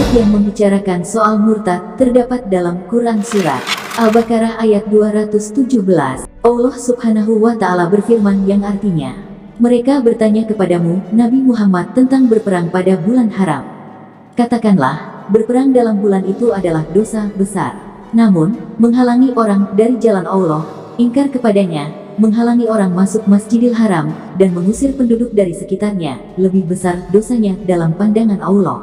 yang membicarakan soal murtad terdapat dalam Quran Surat Al-Baqarah ayat 217. Allah Subhanahu wa Ta'ala berfirman yang artinya, mereka bertanya kepadamu, Nabi Muhammad, tentang berperang pada bulan haram. Katakanlah, berperang dalam bulan itu adalah dosa besar. Namun, menghalangi orang dari jalan Allah, ingkar kepadanya, menghalangi orang masuk Masjidil Haram, dan mengusir penduduk dari sekitarnya, lebih besar dosanya dalam pandangan Allah.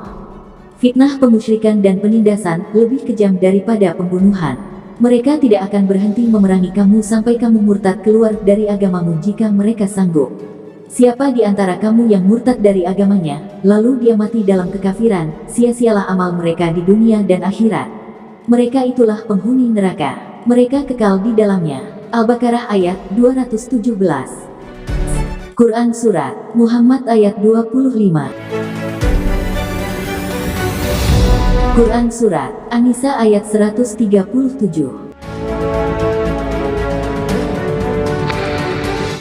Fitnah pemusyrikan dan penindasan lebih kejam daripada pembunuhan. Mereka tidak akan berhenti memerangi kamu sampai kamu murtad keluar dari agamamu jika mereka sanggup. Siapa di antara kamu yang murtad dari agamanya, lalu dia mati dalam kekafiran, sia-sialah amal mereka di dunia dan akhirat. Mereka itulah penghuni neraka. Mereka kekal di dalamnya. Al-Baqarah ayat 217. Quran Surat Muhammad ayat 25. Quran Surat An-Nisa ayat 137.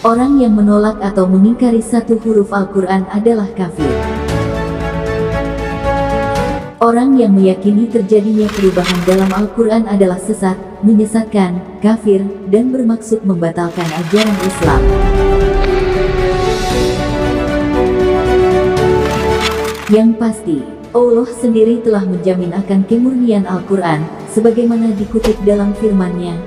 Orang yang menolak atau mengingkari satu huruf Al-Quran adalah kafir. Orang yang meyakini terjadinya perubahan dalam Al-Quran adalah sesat, menyesatkan, kafir, dan bermaksud membatalkan ajaran Islam. Yang pasti, Allah sendiri telah menjamin akan kemurnian Al-Quran, sebagaimana dikutip dalam firman-Nya.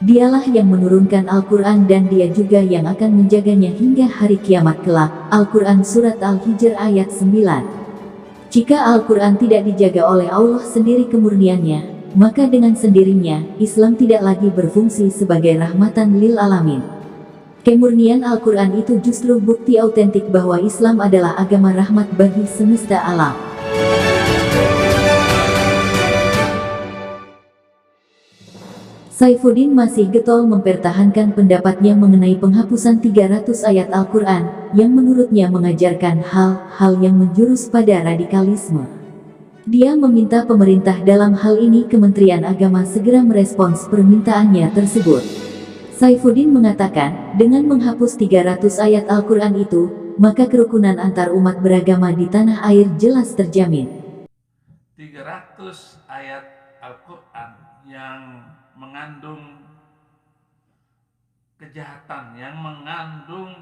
Dialah yang menurunkan Al-Quran dan dia juga yang akan menjaganya hingga hari kiamat kelak. Al-Quran Surat Al-Hijr ayat 9. Jika Al-Quran tidak dijaga oleh Allah sendiri kemurniannya, maka dengan sendirinya, Islam tidak lagi berfungsi sebagai rahmatan lil alamin. Kemurnian Al-Quran itu justru bukti autentik bahwa Islam adalah agama rahmat bagi semesta alam. Saifuddin masih getol mempertahankan pendapatnya mengenai penghapusan 300 ayat Al-Quran, yang menurutnya mengajarkan hal-hal yang menjurus pada radikalisme. Dia meminta pemerintah dalam hal ini Kementerian Agama segera merespons permintaannya tersebut. Saifuddin mengatakan, dengan menghapus 300 ayat Al-Quran itu, maka kerukunan antar umat beragama di tanah air jelas terjamin. 300 ayat Al-Quran yang mengandung kejahatan, yang mengandung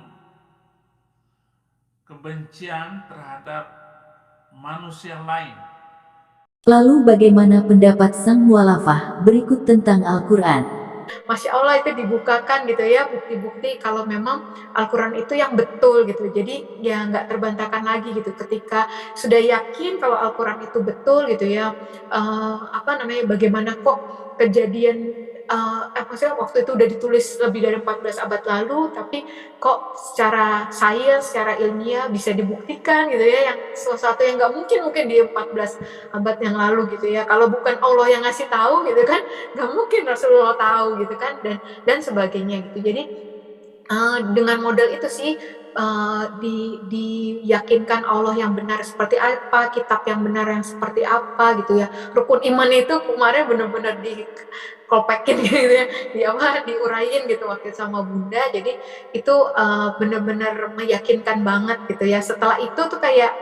kebencian terhadap manusia lain. Lalu bagaimana pendapat sang mualafah berikut tentang Al-Quran? Masya Allah, itu dibukakan gitu ya, bukti-bukti kalau memang Al-Quran itu yang betul gitu. Jadi ya nggak terbantahkan lagi gitu. Ketika sudah yakin kalau Al-Quran itu betul gitu ya, bagaimana kok kejadian maksudnya waktu itu udah ditulis lebih dari 14 abad lalu, tapi kok secara sains, secara ilmiah bisa dibuktikan gitu ya, yang sesuatu yang nggak mungkin di 14 abad yang lalu gitu ya. Kalau bukan Allah yang ngasih tahu gitu kan, nggak mungkin Rasulullah tahu gitu kan, dan sebagainya gitu. Jadi dengan modal itu sih diyakinkan Allah yang benar seperti apa, kitab yang benar yang seperti apa gitu ya. Rukun iman itu kemarin benar-benar dikopekin gitu ya, diurain gitu waktu sama Bunda. Jadi itu benar-benar meyakinkan banget gitu ya. Setelah itu tuh kayak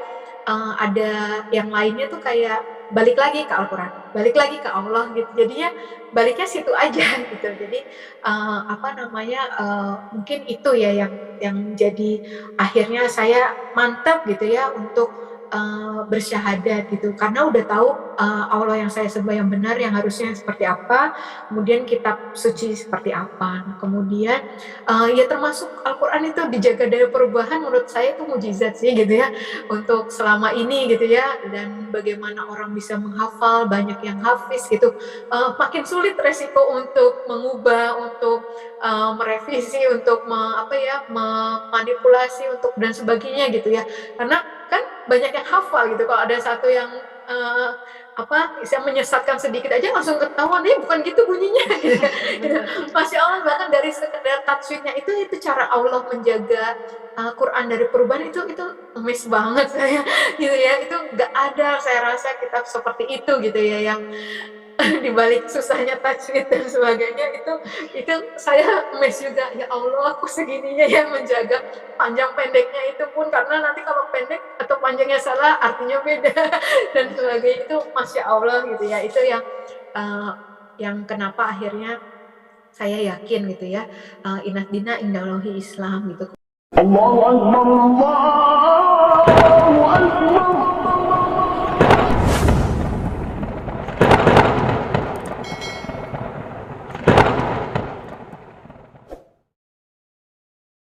ada yang lainnya tuh kayak balik lagi ke Al-Quran, balik lagi ke Allah gitu. Jadinya baliknya situ aja gitu. Jadi mungkin itu ya yang jadi akhirnya saya mantap gitu ya untuk bersyahadat gitu, karena udah tahu Allah yang saya sembah yang benar, yang harusnya seperti apa, kemudian kitab suci seperti apa. Nah, kemudian ya termasuk Al-Quran itu dijaga dari perubahan, menurut saya itu mujizat sih gitu ya untuk selama ini gitu ya. Dan bagaimana orang bisa menghafal, banyak yang hafiz gitu, makin sulit resiko untuk mengubah, untuk merevisi, untuk memanipulasi untuk dan sebagainya gitu ya, karena kan banyak yang hafal gitu. Kalau ada satu yang saya menyesatkan sedikit aja langsung ketahuan, bukan gitu bunyinya gitu. Masya Allah, bahkan dari sekedar tajwidnya itu cara Allah menjaga Quran dari perubahan itu miss banget saya gitu ya. Itu nggak ada saya rasa kitab seperti itu gitu ya, yang di balik susahnya tajwid dan sebagainya itu saya mes juga, ya Allah aku segininya ya menjaga panjang pendeknya itu pun, karena nanti kalau pendek atau panjangnya salah artinya beda dan sebagainya. Itu Masya Allah gitu ya, itu yang kenapa akhirnya saya yakin gitu ya, inat dina indallahi Islam gitu. Allahu Akbar, Allahu Akbar.